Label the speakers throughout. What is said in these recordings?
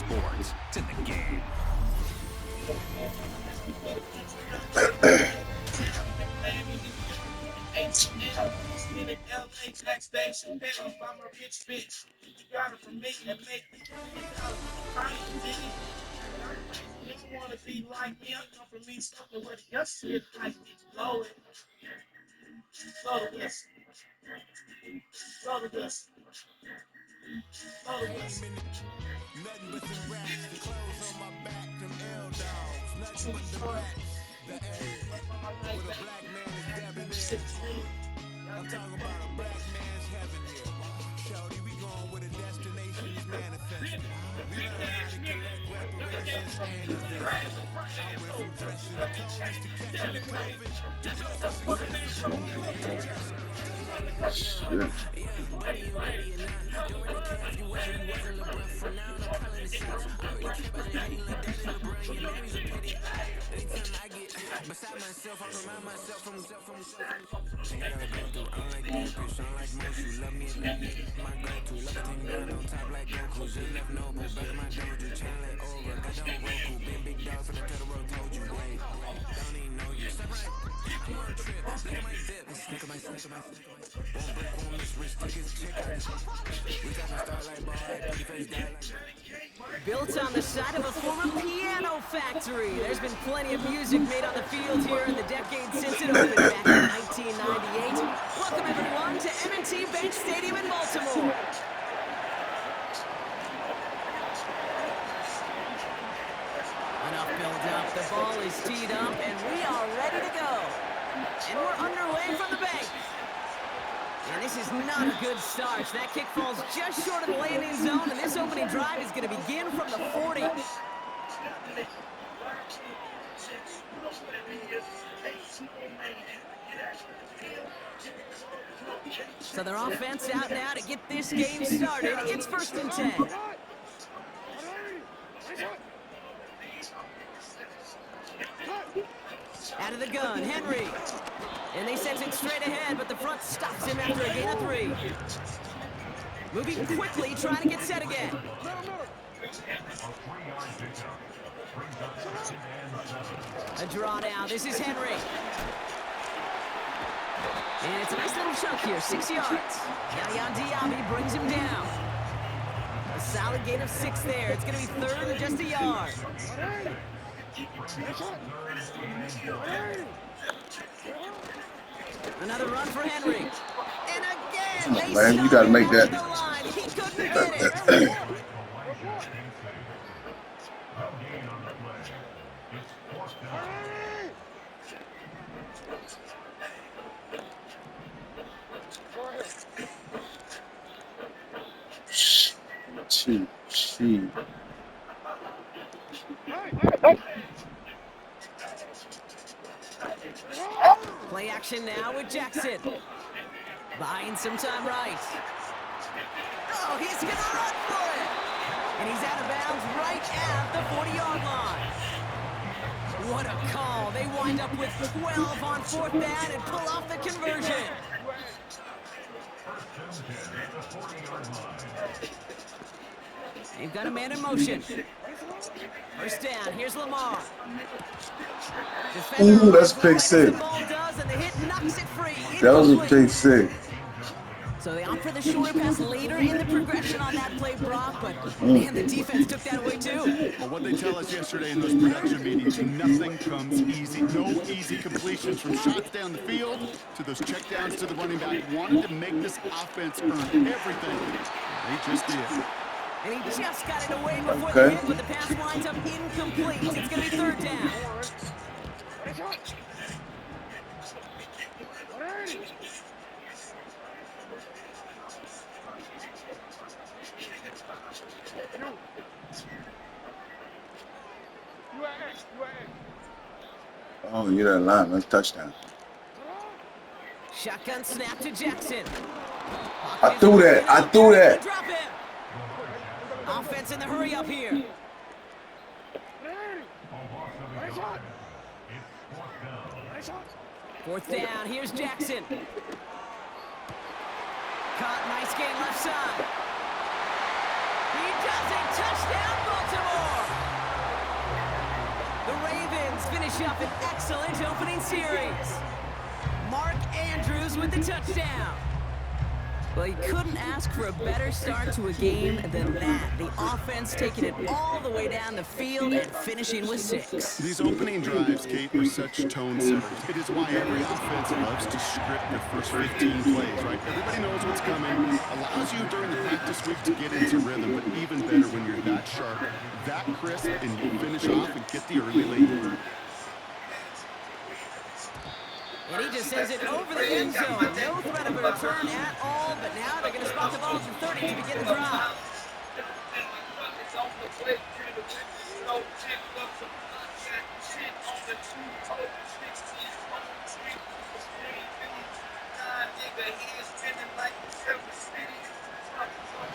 Speaker 1: sports. It's in the game.
Speaker 2: Nothing but some racks, the clothes on my back, them L dogs. Nothing but the brats, the A. With a black man is dabbing in. I'm talking about a black man's heaven here. Shorty, we going where the destination is manifested. We learn how to collect reparations and invest. I went from dressing the coldest to catching the COVID. Beside myself, I remind myself from I gotta go through. I don't like being pushed, I don't like most. You love me, my go-to. Love a thing down on top like Goku. Just left noble, back in my dojo, channel it over. Got the whole Roku, big dog for the pedal road. Told you, wait, don't even know you. Stop right, I'm on a trip. Look at my dip, snick of my. Won't break, won't miss, wrist, take his check out. We got to start like ball, like pretty face, die like.
Speaker 3: Built on the side of a former piano factory. There's been plenty of music made on the field here in the decade since it opened back in 1998. Welcome everyone to M&T Bank Stadium in Baltimore. Enough build up, the ball is teed up, and we are ready to go. And we're underway from the bank. And this is not a good start. That kick falls just short of the landing zone, and this opening drive is going to begin from the 40. So their offense out now to get this game started. It's 1st and 10. Out of the gun, Henry. And they send it straight ahead, but the front stops him after a gain of 3. Moving quickly, trying to get set again. A draw now. This is Henry. And it's a nice little chunk here, 6 yards. Yaya Diaby brings him down. A solid gain of 6 there. It's going to be 3rd and just a yard. Another run for Henry. And again, they
Speaker 4: man, you gotta make that.
Speaker 3: The line. He couldn't get it.
Speaker 4: Shoot.
Speaker 3: Play action now with Jackson. Buying some time right. Oh, he's going to run for it. And he's out of bounds right at the 40-yard line. What a call. They wind up with 12 on 4th down and pull off the conversion. They've got a man in motion. 1st down. Here's Lamar.
Speaker 4: Ooh, that's pick 6. That was a pick 6.
Speaker 3: So they opt for the shorter pass later in the progression on that play, Brock, but man, the defense took that away too.
Speaker 5: Well, what they tell us yesterday in those production meetings, nothing comes easy. No easy completions from shots down the field to those checkdowns to the running back. Wanted to make this offense earn everything. They just did.
Speaker 3: And he just got it away before the hit, but the pass winds up incomplete. It's going to be 3rd down.
Speaker 4: Oh, you that line. That's touchdown.
Speaker 3: Shotgun snap to Jackson.
Speaker 4: I threw that.
Speaker 3: Drop him. Offense in the hurry up here. 4th down. Here's Jackson. Caught. Nice game left side. He does it. Touchdown, Baltimore. The Ravens finish up an excellent opening series. Mark Andrews with the touchdown. Well, you couldn't ask for a better start to a game than that. The offense taking it all the way down the field and finishing with 6.
Speaker 5: These opening drives, Kate, are such tone setters. It is why every offense loves to script their first 15 plays, right? Everybody knows what's coming. Allows you during the practice week to get into rhythm, but even better when you're that sharp, that crisp, and you finish off and get the early lead.
Speaker 3: And he just sends it over the end zone. No threat of a return at all, but now they're going to spot the ball from 30 to begin the drive.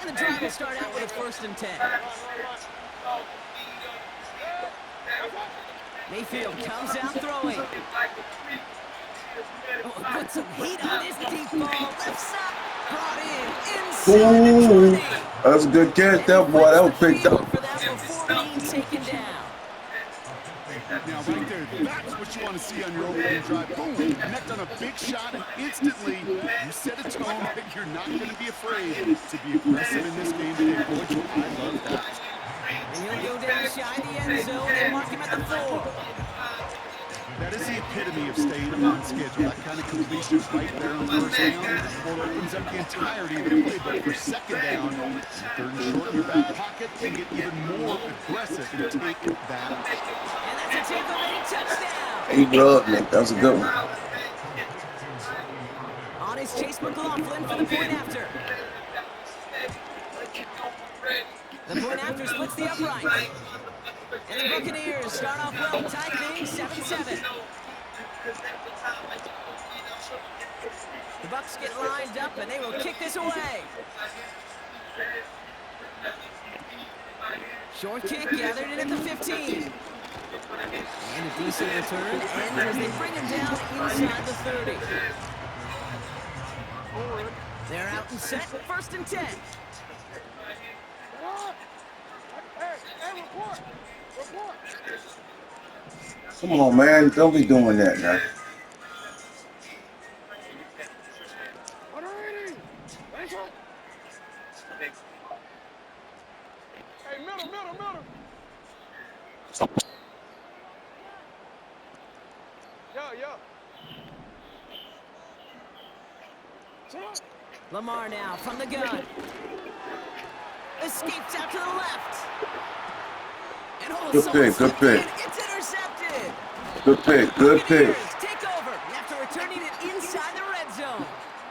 Speaker 3: And the drive will start out with a 1st and 10. Mayfield comes out throwing. Oh, put some heat on this deep ball. Left side. Brought in inside the 20.
Speaker 4: That's a good catch, that boy. That was picked up.
Speaker 3: For that before being taken down.
Speaker 5: Now, right there, that's what you want to see on your opening drive. Boom, connect on a big shot, and instantly you set a tone that you're not going to be afraid to be aggressive in this game today. Boy, I love that.
Speaker 3: And he'll go down shy the end zone and mark him at the 4.
Speaker 5: That is the epitome of staying on schedule. That kind of completion right there on 1st down, or opens up the entirety of the play. But for 2nd down, 3rd and short in your back pocket, and get even more aggressive and take that.
Speaker 3: And that's a take-away touchdown.
Speaker 4: He rubbed me. That was a good one.
Speaker 3: On his Chase McLaughlin for the point after. The point after splits the upright. And the Buccaneers start off well, tie things 7-7. The Bucs get lined up, and they will kick this away. Short kick gathered in at the 15. And a decent return ends as they bring him down inside the 30. They're out and set, 1st and 10.
Speaker 4: Come on, man. Don't be doing that now.
Speaker 1: Hey, middle. Yeah.
Speaker 3: Lamar now from the gun. Escapes out to the left. And
Speaker 4: Good pick, good pick.
Speaker 3: It's intercepted.
Speaker 4: Good pick, good pick.
Speaker 3: Take over after returning it inside the red zone.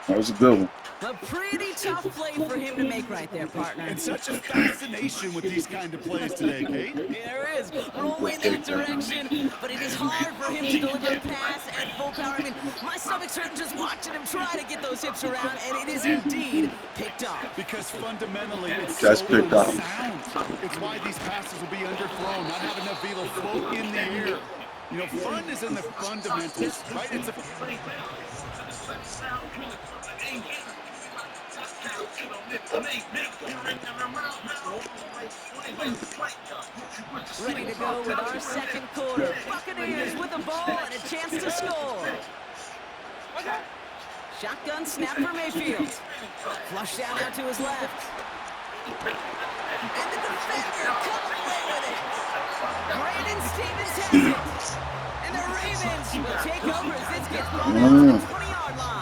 Speaker 4: That was a good one.
Speaker 3: A pretty tough play for him to make right there, partner.
Speaker 5: And such a fascination with these kind of plays today, Kate.
Speaker 3: There is. Rolling that direction, but it is hard for him to deliver a pass at full power. I mean, my stomach's hurting just watching him try to get those hips around, and it is indeed picked off.
Speaker 5: Because fundamentally, it's
Speaker 4: That's
Speaker 5: so
Speaker 4: picked off.
Speaker 5: sound. It's why these passes will be underthrown, not have enough velo float in the air. You know, fun is in the fundamentals, right? It's a
Speaker 3: Ready to go with our 2nd quarter. Buccaneers with the ball and a chance to score. Shotgun snap for Mayfield. Flush down out to his left. And the defender comes away with it. Brandon Stevens has it. And the Ravens will take over as this gets brought out to the 20-yard line.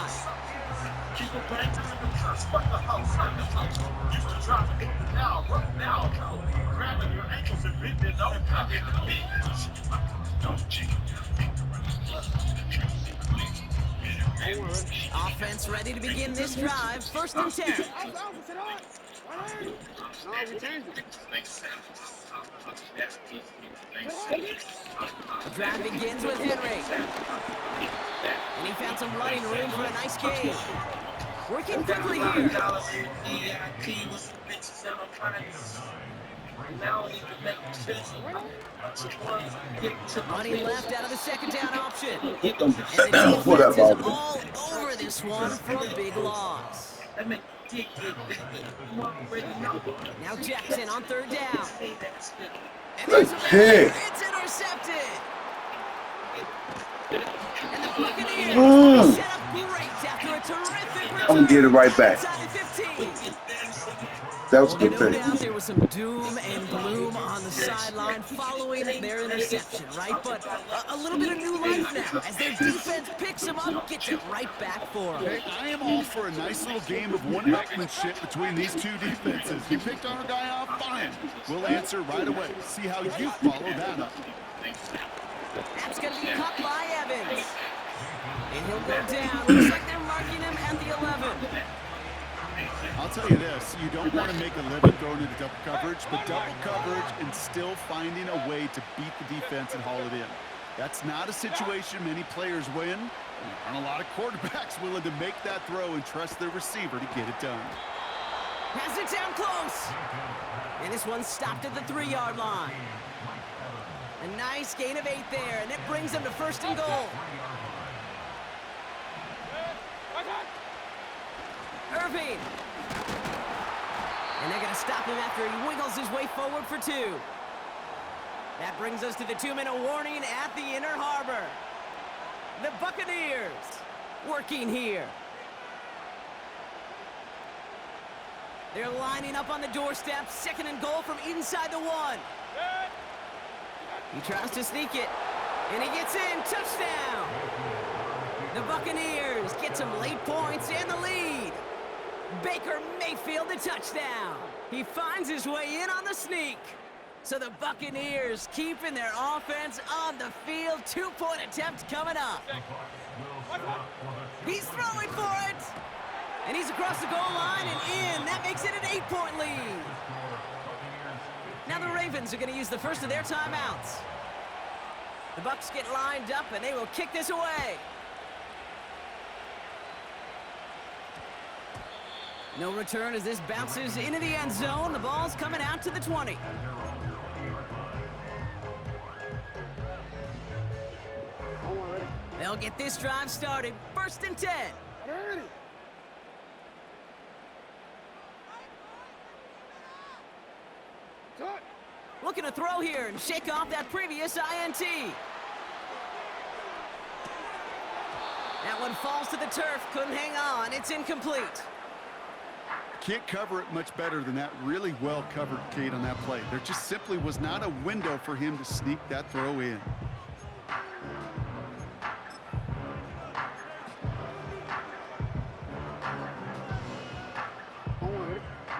Speaker 3: Offense ready to begin this drive. 1st and 10.
Speaker 1: No, we changed it.
Speaker 3: The drive begins with Henry. And he found some running room for a nice gain. Working quickly here. Running left out of the 2nd down option. And the defense is all over this one for a big loss. Now Jackson on third down. And
Speaker 4: Good
Speaker 3: there's a man.
Speaker 4: pick.
Speaker 3: It's intercepted. And the Buccaneers
Speaker 4: Mm.
Speaker 3: set up great after a terrific return.
Speaker 4: I'm gonna get it right back.
Speaker 3: Inside the 15.
Speaker 4: That was a
Speaker 3: Well,
Speaker 4: good
Speaker 3: no
Speaker 4: pick.
Speaker 3: doubt there was some doom and gloom on the sideline following their interception, right? But a little bit of new life now as their defense picks them up, gets it right back for them.
Speaker 5: Hey, I am all for a nice little game of one-upmanship between these two defenses. You picked our guy off, fine. We'll answer right away. See how you follow that up.
Speaker 3: That's going to be caught by Evans. And he'll go down. Looks like they're marking him at the 11.
Speaker 5: I'll tell you this, you don't want to make a living throwing into double coverage, but double coverage and still finding a way to beat the defense and haul it in. That's not a situation many players win. There aren't a lot of quarterbacks willing to make that throw and trust their receiver to get it done.
Speaker 3: Pass it down close. And this one stopped at the 3-yard line. A nice gain of 8 there, and it brings them to 1st and goal. Irving. And they're going to stop him after he wiggles his way forward for 2. That brings us to the 2-minute warning at the inner harbor. The Buccaneers working here. They're lining up on the doorstep. 2nd and goal from inside the 1. He tries to sneak it, and he gets in. Touchdown! The Buccaneers get some late points and the lead. Baker Mayfield, the touchdown. He finds his way in on the sneak. So the Buccaneers keeping their offense on the field. 2-point attempt coming up. He's throwing for it. And he's across the goal line and in. That makes it an 8-point lead. Now the Ravens are going to use the first of their timeouts. The Bucs get lined up and they will kick this away. No return as this bounces into the end zone. The ball's coming out to the 20. They'll get this drive started. 1st and 10. Looking to throw here and shake off that previous INT. That one falls to the turf. Couldn't hang on. It's incomplete.
Speaker 5: Can't cover it much better than that. Really well covered, Kate, on that play. There just simply was not a window for him to sneak that throw in.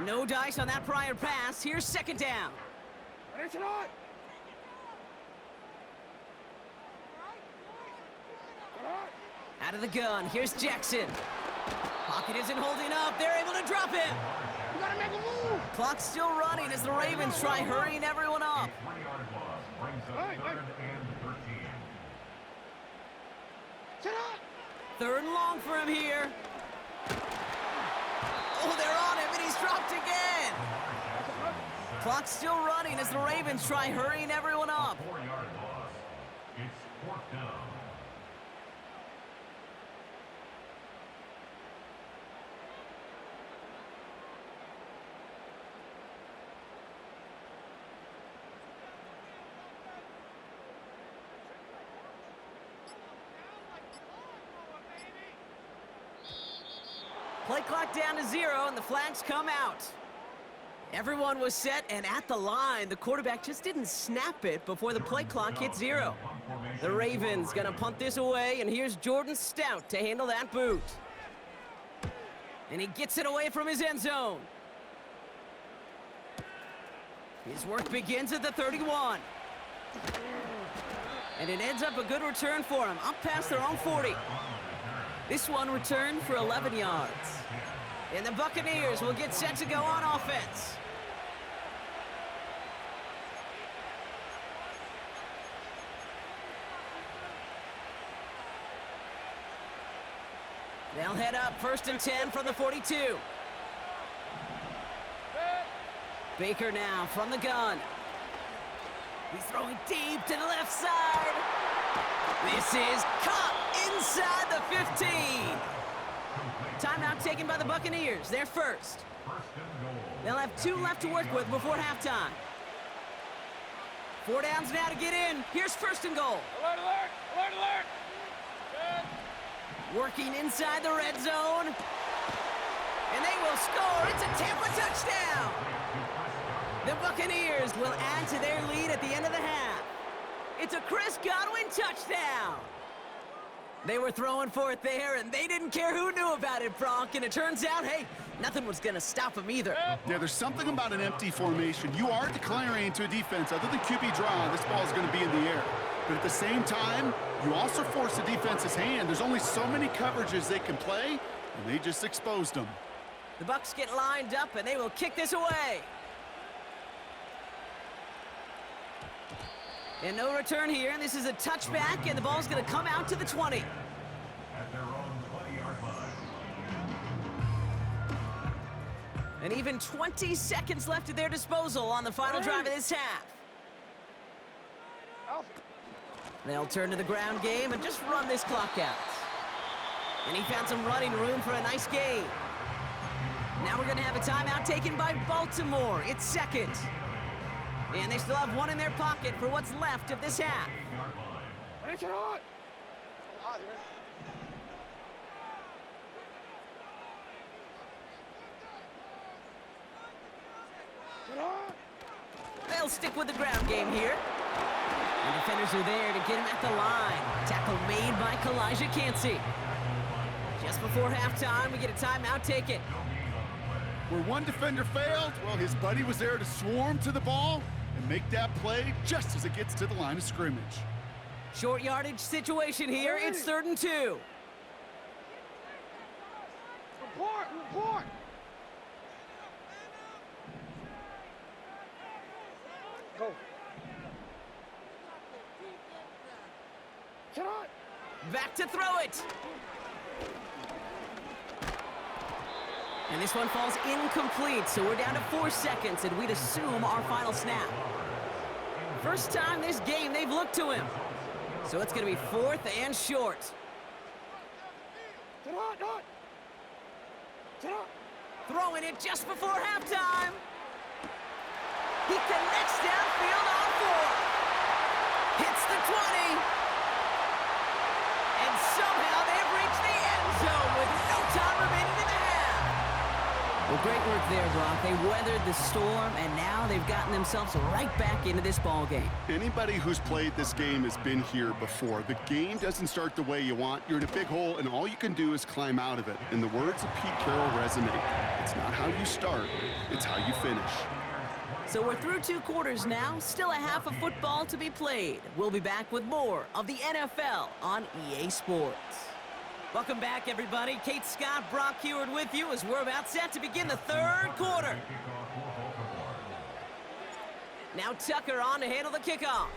Speaker 3: No dice on that prior pass. Here's 2nd down. Out of the gun. Here's Jackson. Pocket isn't holding up. They're able to drop it.
Speaker 1: You gotta make a move.
Speaker 3: Clock's still running as the Ravens try hurrying everyone up.
Speaker 1: Sit up.
Speaker 3: 3rd and long for him here. Oh, they're on him, and he's dropped again. Clock's still running as the Ravens try hurrying everyone up. Play clock down to 0, and the flags come out. Everyone was set and at the line. The quarterback just didn't snap it before the play clock hit 0. The Ravens gonna punt this away, and here's Jordan Stout to handle that boot. And he gets it away from his end zone. His work begins at the 31. And it ends up a good return for him, up past their own 40. This one returned for 11 yards. And the Buccaneers will get set to go on offense. They'll head up 1st and 10 from the 42. Baker now from the gun. He's throwing deep to the left side. This is caught inside the 15. Timeout taken by the Buccaneers. They're first. They'll have 2 left to work with before halftime. 4 downs now to get in. Here's first and goal.
Speaker 1: Alert, alert, alert, alert.
Speaker 3: Working inside the red zone. And they will score. It's a Tampa touchdown. The Buccaneers will add to their lead at the end of the half. It's a Chris Godwin touchdown. They were throwing for it there, and they didn't care who knew about it, Bronk. And it turns out, hey, nothing was going to stop them either.
Speaker 5: Yeah, there's something about an empty formation. You are declaring to a defense, other than QB draw, this ball is going to be in the air. But at the same time, you also force the defense's hand. There's only so many coverages they can play, and they just exposed them.
Speaker 3: The Bucs get lined up, and they will kick this away. And no return here, and this is a touchback, and the ball's going to come out to the 20. And even 20 seconds left at their disposal on the final drive of this half. They'll turn to the ground game and just run this clock out. And he found some running room for a nice gain. Now we're going to have a timeout taken by Baltimore. It's second. And they still have 1 in their pocket for what's left of this half. They'll stick with the ground game here. And defenders are there to get him at the line. Tackle made by Kalijah Cansey. Just before halftime, we get a timeout taken.
Speaker 5: Where one defender failed, well, his buddy was there to swarm to the ball and make that play just as it gets to the line of scrimmage.
Speaker 3: Short yardage situation here. It's 3rd and 2.
Speaker 1: Report, report. Go. Shot.
Speaker 3: Back to throw it. And this one falls incomplete, so we're down to 4 seconds, and we'd assume our final snap. First time this game they've looked to him. So it's going to be 4th and short. Throwing it just before halftime. He connects downfield on 4. Hits the 20. And somehow they've reached the end zone with no time remaining in the half. Well, great work there, Brock. They weathered the storm, and now they've gotten themselves right back into this ball game.
Speaker 5: Anybody who's played this game has been here before. The game doesn't start the way you want. You're in a big hole, and all you can do is climb out of it. In the words of Pete Carroll resonate, it's not how you start, it's how you finish.
Speaker 3: So we're through 2 quarters now, still a half of football to be played. We'll be back with more of the NFL on EA Sports. Welcome back, everybody. Kate Scott, Brock Heward with you as we're about set to begin the 3rd quarter. Now Tucker on to handle the kickoff.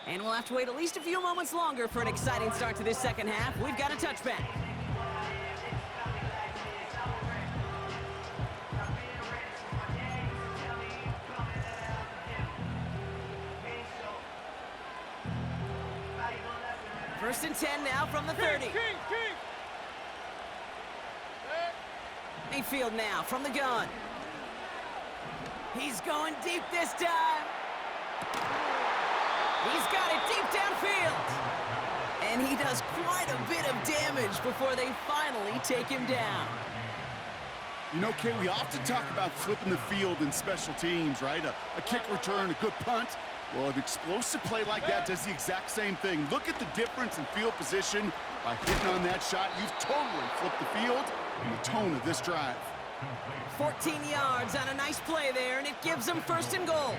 Speaker 3: And we'll have to wait at least a few moments longer for an exciting start to this second half. We've got a touchback. First and 10 now from the 30. Mayfield now from the gun. He's going deep this time. He's got it deep downfield. And he does quite a bit of damage before they finally take him down.
Speaker 5: You know, Kate, we often talk about flipping the field in special teams, right? A kick return, a good punt. Well, an explosive play like that does the exact same thing. Look at the difference in field position. By hitting on that shot, you've totally flipped the field and the tone of this drive.
Speaker 3: 14 yards on a nice play there, and it gives them 1st and goal.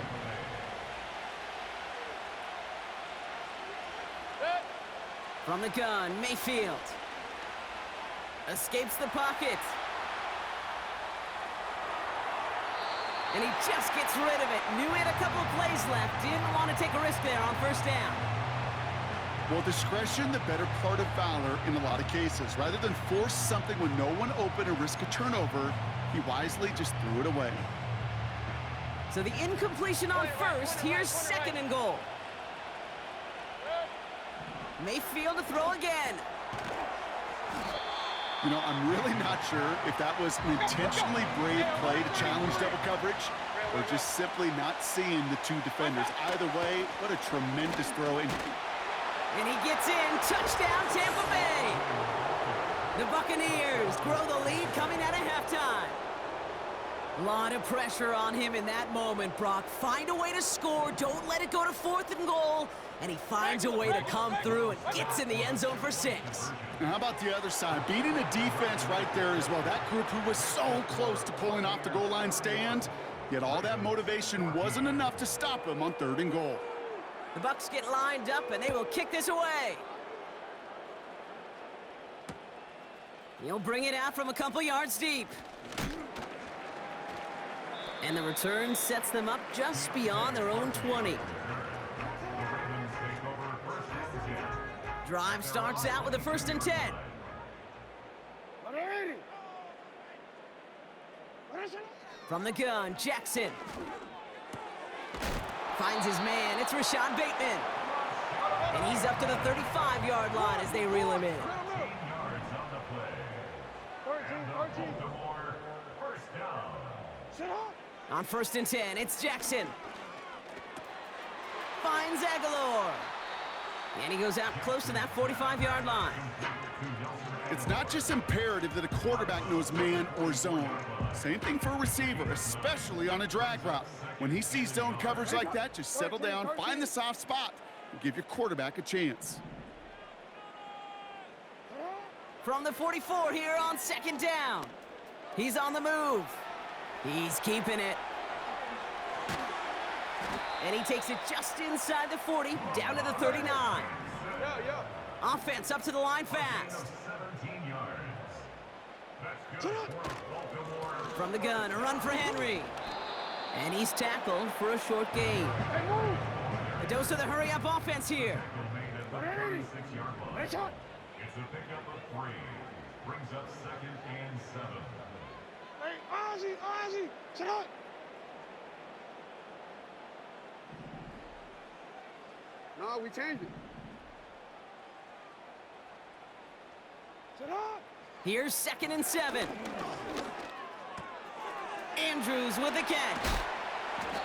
Speaker 3: From the gun, Mayfield. Escapes the pocket. And he just gets rid of it. Knew he had a couple of plays left. Didn't want to take a risk there on 1st down.
Speaker 5: Well, discretion, the better part of valor in a lot of cases. Rather than force something when no one open and risk a turnover, he wisely just threw it away.
Speaker 3: So the incompletion on 1st. Here's 2nd and goal. Mayfield to throw again.
Speaker 5: You know, I'm really not sure if that was an intentionally brave play to challenge double coverage or just simply not seeing the two defenders. Either way, what a tremendous throw. And
Speaker 3: he gets in. Touchdown, Tampa Bay. The Buccaneers grow the lead coming out of halftime. A lot of pressure on him in that moment, Brock. Find a way to score. Don't let it go to 4th and goal. And he finds a way to come through and gets in the end zone for 6.
Speaker 5: Now how about the other side? Beating a defense right there as well. That group who was so close to pulling off the goal line stand, yet all that motivation wasn't enough to stop him on 3rd and goal.
Speaker 3: The Bucs get lined up, and they will kick this away. He'll bring it out from a couple yards deep. And the return sets them up just beyond their own 20. Drive starts out with a 1st and 10. From the gun, Jackson. Finds his man. It's Rashad Bateman. And he's up to the 35-yard line as they reel him in.
Speaker 1: 13. Sit up.
Speaker 3: On 1st and 10, it's Jackson. Finds Aguilar. And he goes out close to that 45-yard line.
Speaker 5: It's not just imperative that a quarterback knows man or zone. Same thing for a receiver, especially on a drag route. When he sees zone coverage like that, just settle down, find the soft spot, and give your quarterback a chance.
Speaker 3: From the 44 here on 2nd down. He's on the move. He's keeping it. And he takes it just inside the 40, down to the 39. Offense up to the line fast. From the gun, a run for Henry. And he's tackled for a short gain. A dose of the hurry-up offense here.
Speaker 6: It's a pickup of 3. Brings up 2nd and 7.
Speaker 1: Hey, Ozzy, sit up. No, we changed it. Sit up.
Speaker 3: Here's 2nd and 7. Andrews with the catch.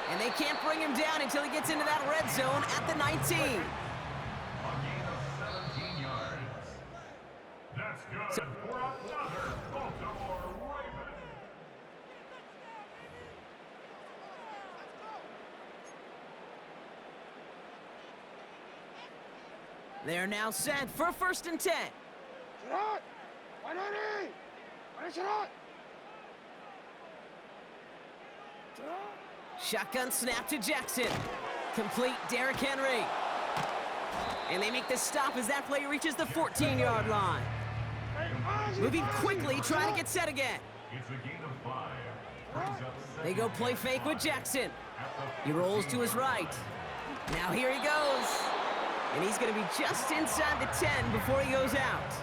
Speaker 3: And they can't bring him down until he gets into that red zone at the 19.
Speaker 6: A gain of 17 yards. That's good for another Baltimore Raven.
Speaker 3: They're now set for 1st and 10.
Speaker 1: Sit up. Why not? Sit up.
Speaker 3: Shotgun snap to Jackson. Complete Derrick Henry. And they make the stop as that play reaches the 14-yard line. Moving quickly, trying to get set again.
Speaker 6: It's a gain of 5. Brings up 2nd.
Speaker 3: They go play fake with Jackson. He rolls to his right. Now here he goes. And he's going to be just inside the 10 before he goes out.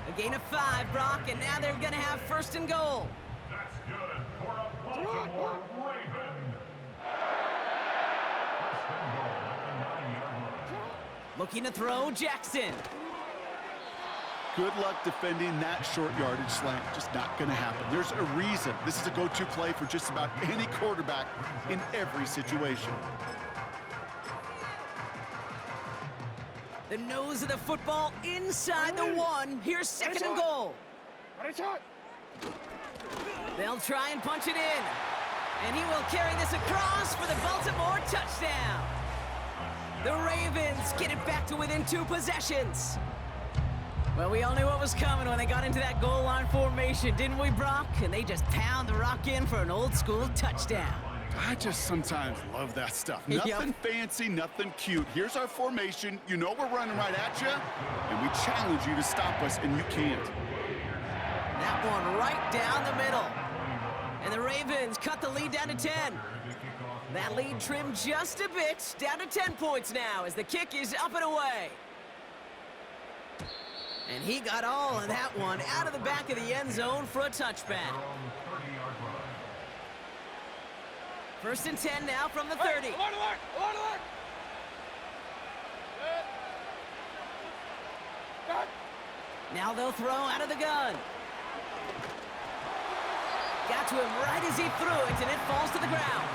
Speaker 3: A gain of 5, Brock, and now they're going to have 1st and goal.
Speaker 6: That's good for a Baltimore Raven. 1st and goal at the 9-yard line.
Speaker 3: Looking to throw, Jackson.
Speaker 5: Good luck defending that short yardage slant. Just not going to happen. There's a reason this is a go-to play for just about any quarterback in every situation.
Speaker 3: The nose of the football inside the 1. Here's 2nd and goal. They'll try and punch it in. And he will carry this across for the Baltimore touchdown. The Ravens get it back to within 2 possessions. Well, we all knew what was coming when they got into that goal line formation, didn't we, Brock? And they just pound the rock in for an old-school touchdown.
Speaker 5: I just sometimes love that stuff. Nothing fancy, nothing cute. Here's our formation. You know we're running right at you, and we challenge you to stop us, and you can't.
Speaker 3: That one right down the middle. And the Ravens cut the lead down to 10. That lead trimmed just a bit, down to 10 points now as the kick is up and away. And he got all of that one out of the back of the end zone for a touchback. 1st and 10 now from the 30.
Speaker 1: Alert!
Speaker 3: Now they'll throw out of the gun. Got to him right as he threw it, and it falls to the ground.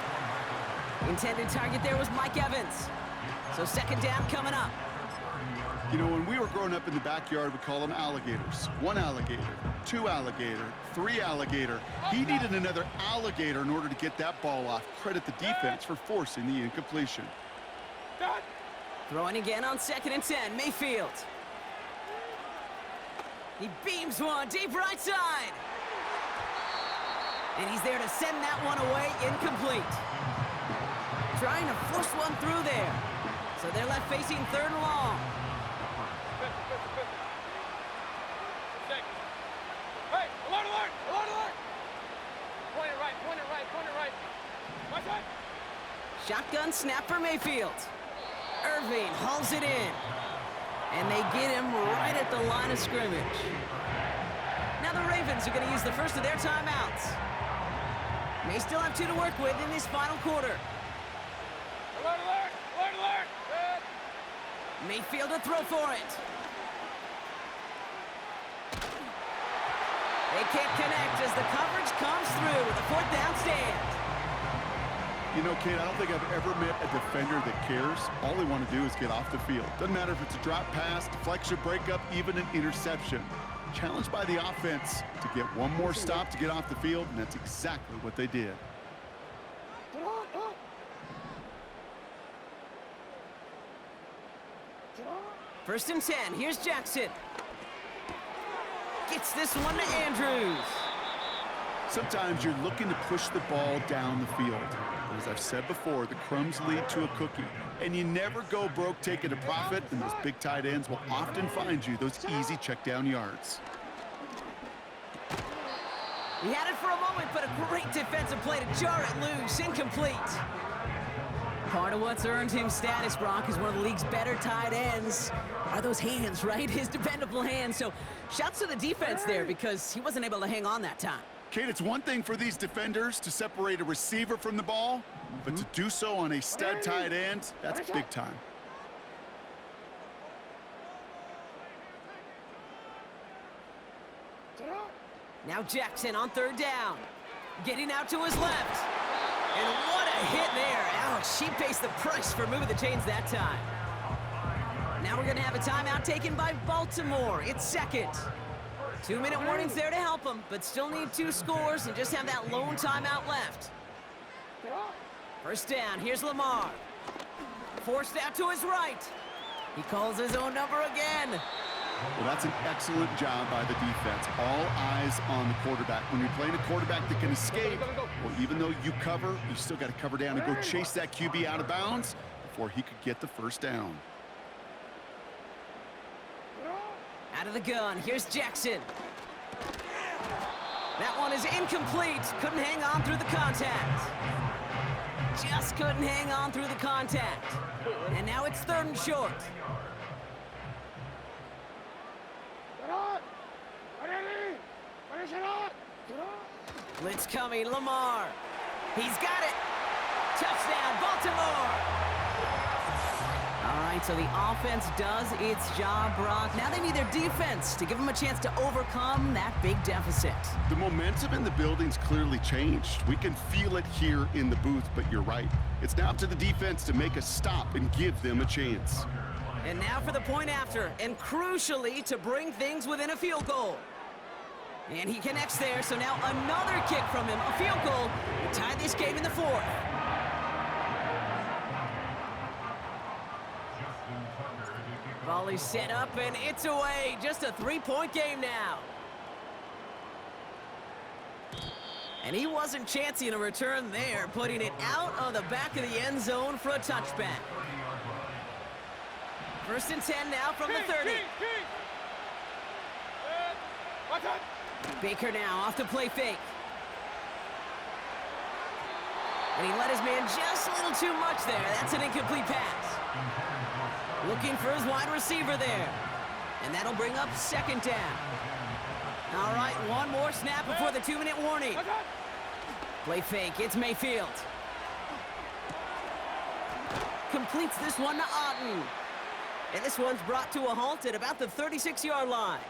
Speaker 3: Intended target there was Mike Evans. So second down coming up.
Speaker 5: You know, when we were growing up in the backyard, we call them alligators. 1 alligator, 2 alligator, 3 alligator. He needed another alligator in order to get that ball off. Credit the defense for forcing the incompletion.
Speaker 3: Throwing again on 2nd and 10, Mayfield. He beams one deep right side. And he's there to send that one away incomplete. Trying to force one through there. So they're left facing 3rd and long.
Speaker 1: Hey, alert, alert, alert, alert! Point it right, point it right, point it right. Right side.
Speaker 3: Shotgun snap for Mayfield. Irving hauls it in. And they get him right at the line of scrimmage. Now the Ravens are going to use the first of their timeouts. May still have 2 to work with in this final quarter.
Speaker 1: Alert, alert, alert, alert! Good.
Speaker 3: Mayfield to throw for it. They can't connect as the coverage comes through with a 4th down stand.
Speaker 5: You know, Kate, I don't think I've ever met a defender that cares. All they want to do is get off the field. Doesn't matter if it's a drop pass, deflection, breakup, even an interception. Challenged by the offense to get one more stop to get off the field, and that's exactly what they did.
Speaker 3: First and 10, here's Jackson. Gets this one to Andrews.
Speaker 5: Sometimes you're looking to push the ball down the field. But as I've said before, the crumbs lead to a cookie. And you never go broke taking a profit, and those big tight ends will often find you those easy check down yards.
Speaker 3: He had it for a moment, but a great defensive play to jar it loose, incomplete. Part of what's earned him status, Brock, is one of the league's better tight ends. Are those hands, right? His dependable hands. So shouts to the defense there because he wasn't able to hang on that time.
Speaker 5: Kate, it's one thing for these defenders to separate a receiver from the ball, but to do so on a stud tight end, that's big time.
Speaker 3: Now Jackson on 3rd down. Getting out to his left. And what a hit there. Ouch, she pays the price for moving the chains that time. Now we're going to have a timeout taken by Baltimore. It's 2nd. 2-minute warnings there to help them, but still need 2 scores and just have that lone timeout left. First down, here's Lamar. Forced out to his right. He calls his own number again.
Speaker 5: Well, that's an excellent job by the defense. All eyes on the quarterback. When you're playing a quarterback that can escape, well, even though you cover, you still got to cover down and go chase that QB out of bounds before he could get the first down.
Speaker 3: Out of the gun, here's Jackson. That one is incomplete. Couldn't hang on through the contact. Just couldn't hang on through the contact. And now it's 3rd and short. Blitz coming, Lamar. He's got it. Touchdown, Baltimore. All right, so the offense does its job, Brock. Now they need their defense to give them a chance to overcome that big deficit.
Speaker 5: The momentum in the building's clearly changed. We can feel it here in the booth, but you're right. It's now up to the defense to make a stop and give them a chance.
Speaker 3: And now for the point after, and crucially to bring things within a field goal. And he connects there, so now another kick from him, a field goal, to tie this game in the 4th. Volley set up, and it's away. Just a 3-point game now. And he wasn't chancing a return there, putting it out of the back of the end zone for a touchback. First and 10 now from the 30. Baker now off the play fake. And he let his man just a little too much there. That's an incomplete pass. Looking for his wide receiver there. And that'll bring up 2nd down. All right, one more snap before the 2-minute warning. Play fake, it's Mayfield. Completes this one to Otten. And this one's brought to a halt at about the 36-yard line.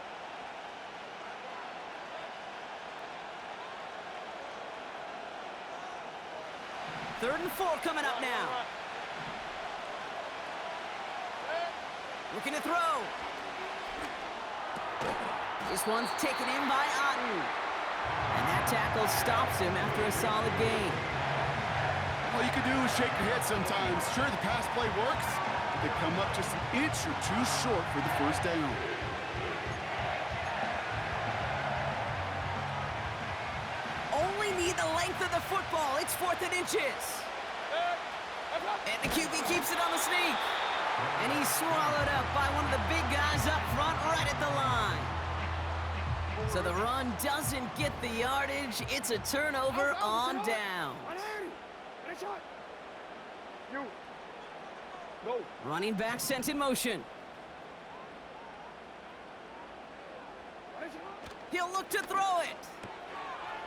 Speaker 3: 3rd and 4 coming up now. Looking to throw. This one's taken in by Otten. And that tackle stops him after a solid gain.
Speaker 5: All you can do is shake your head sometimes. Sure, the pass play works, but they come up just an inch or two short for the first down.
Speaker 3: Only need the length of the football. It's 4th and inches. And the QB keeps it on the sneak. And he's swallowed up by one of the big guys up front right at the line. So the run doesn't get the yardage. It's a turnover on down. Running back sent in motion. He'll look to throw it.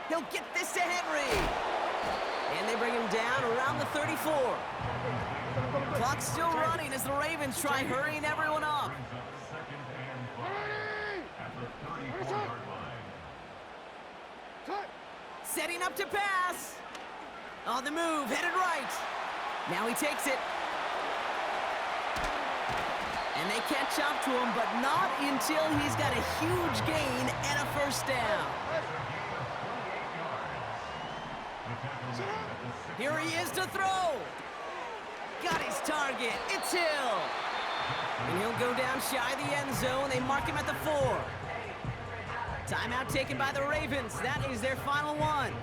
Speaker 3: He'll get this to Henry. And they bring him down around the 34. Clock's still running as the Ravens try hurrying everyone up. Setting up to pass. On the move, headed right. Now he takes it. And they catch up to him, but not until he's got a huge gain and a first down. Here he is to throw. Got his target. It's Hill. And he'll go down shy of the end zone. They mark him at the 4. Timeout taken by the Ravens. That is their final one.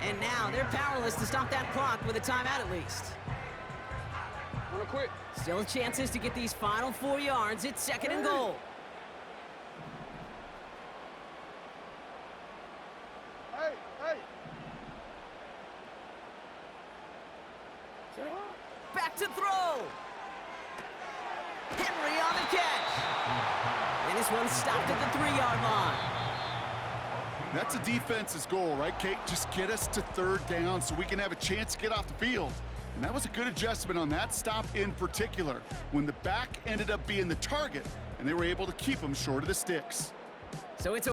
Speaker 3: And now they're powerless to stop that clock with a timeout at least.
Speaker 1: Real quick.
Speaker 3: Still chances to get these final 4 yards. It's 2nd and goal.
Speaker 1: Hey.
Speaker 3: Back to throw. Henry on the catch. And this one's stopped at the 3-yard line.
Speaker 5: That's a defense's goal, right, Kate? Just get us to 3rd down so we can have a chance to get off the field. And that was a good adjustment on that stop in particular, when the back ended up being the target, and they were able to keep him short of the sticks.
Speaker 3: So it's a